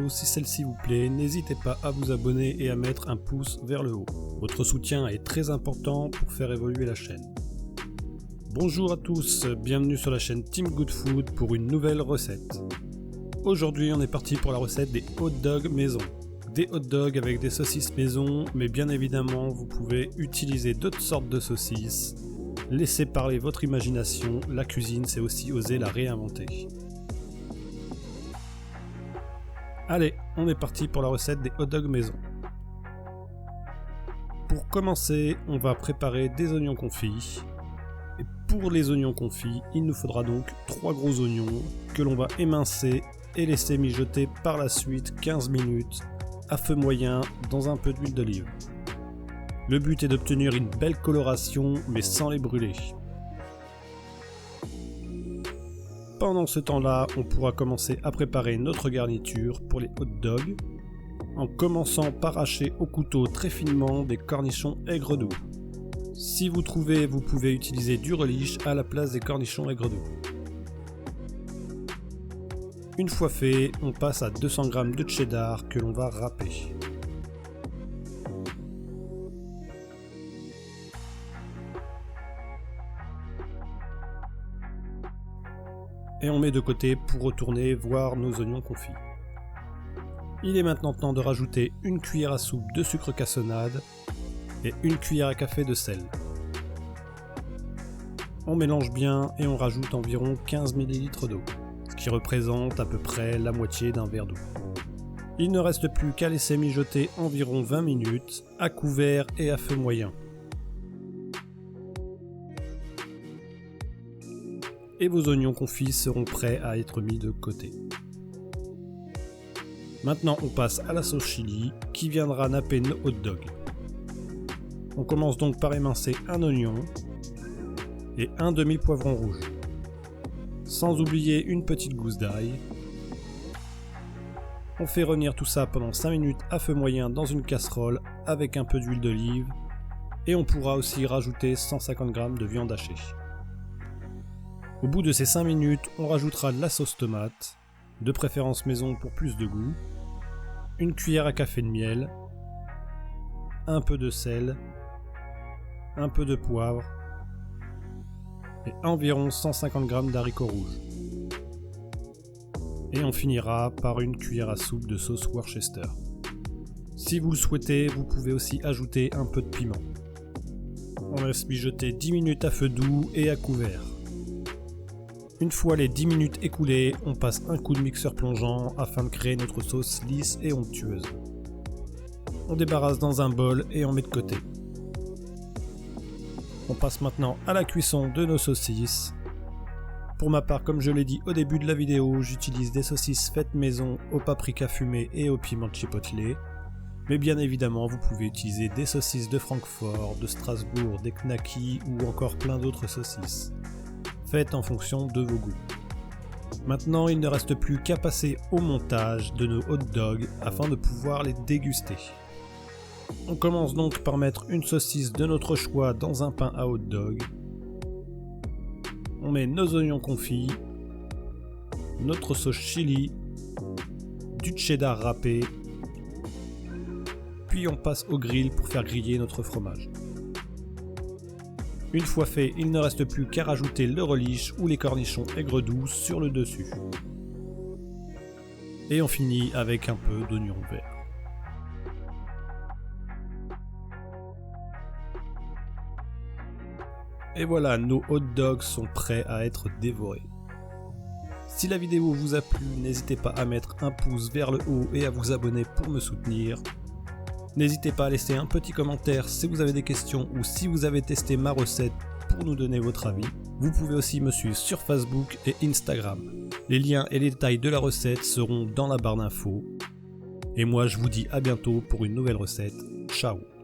vidéo si celle-ci vous plaît, n'hésitez pas à vous abonner et à mettre un pouce vers le haut. Votre soutien est très important pour faire évoluer la chaîne. Bonjour à tous, bienvenue sur la chaîne Team Good Food pour une nouvelle recette. Aujourd'hui on est parti pour la recette des hot dogs maison. Des hot dogs avec des saucisses maison, mais bien évidemment vous pouvez utiliser d'autres sortes de saucisses. Laissez parler votre imagination, la cuisine c'est aussi oser la réinventer. Allez, on est parti pour la recette des hot dogs maison. Pour commencer, on va préparer des oignons confits. Et pour les oignons confits, il nous faudra donc 3 gros oignons que l'on va émincer et laisser mijoter par la suite 15 minutes à feu moyen dans un peu d'huile d'olive. Le but est d'obtenir une belle coloration mais sans les brûler. Pendant ce temps-là, on pourra commencer à préparer notre garniture pour les hot dogs en commençant par hacher au couteau très finement des cornichons aigre doux. Si vous trouvez, vous pouvez utiliser du relish à la place des cornichons aigre doux. Une fois fait, on passe à 200 g de cheddar que l'on va râper. Et on met de côté pour retourner voir nos oignons confits. Il est maintenant temps de rajouter une cuillère à soupe de sucre cassonade et une cuillère à café de sel. On mélange bien et on rajoute environ 15 ml d'eau, ce qui représente à peu près la moitié d'un verre d'eau. Il ne reste plus qu'à laisser mijoter environ 20 minutes à couvert et à feu moyen. Et vos oignons confits seront prêts à être mis de côté. Maintenant on passe à la sauce chili qui viendra napper nos hot dogs. On commence donc par émincer un oignon et un demi-poivron rouge. Sans oublier une petite gousse d'ail. On fait revenir tout ça pendant 5 minutes à feu moyen dans une casserole avec un peu d'huile d'olive et on pourra aussi rajouter 150 g de viande hachée. Au bout de ces 5 minutes, on rajoutera de la sauce tomate, de préférence maison pour plus de goût, une cuillère à café de miel, un peu de sel, un peu de poivre et environ 150 g d'haricots rouges. Et on finira par une cuillère à soupe de sauce Worcester. Si vous le souhaitez, vous pouvez aussi ajouter un peu de piment. On laisse mijoter 10 minutes à feu doux et à couvert. Une fois les 10 minutes écoulées, on passe un coup de mixeur plongeant afin de créer notre sauce lisse et onctueuse. On débarrasse dans un bol et on met de côté. On passe maintenant à la cuisson de nos saucisses. Pour ma part, comme je l'ai dit au début de la vidéo, j'utilise des saucisses faites maison au paprika fumé et au piment chipotle. Mais bien évidemment, vous pouvez utiliser des saucisses de Francfort, de Strasbourg, des knackis ou encore plein d'autres saucisses. Faites en fonction de vos goûts. Maintenant, il ne reste plus qu'à passer au montage de nos hot dogs afin de pouvoir les déguster. On commence donc par mettre une saucisse de notre choix dans un pain à hot dog. On met nos oignons confits, notre sauce chili, du cheddar râpé, puis on passe au grill pour faire griller notre fromage. Une fois fait, il ne reste plus qu'à rajouter le relish ou les cornichons aigre doux sur le dessus. Et on finit avec un peu d'oignon vert. Et voilà, nos hot dogs sont prêts à être dévorés. Si la vidéo vous a plu, n'hésitez pas à mettre un pouce vers le haut et à vous abonner pour me soutenir. N'hésitez pas à laisser un petit commentaire si vous avez des questions ou si vous avez testé ma recette pour nous donner votre avis. Vous pouvez aussi me suivre sur Facebook et Instagram. Les liens et les détails de la recette seront dans la barre d'infos. Et moi je vous dis à bientôt pour une nouvelle recette. Ciao!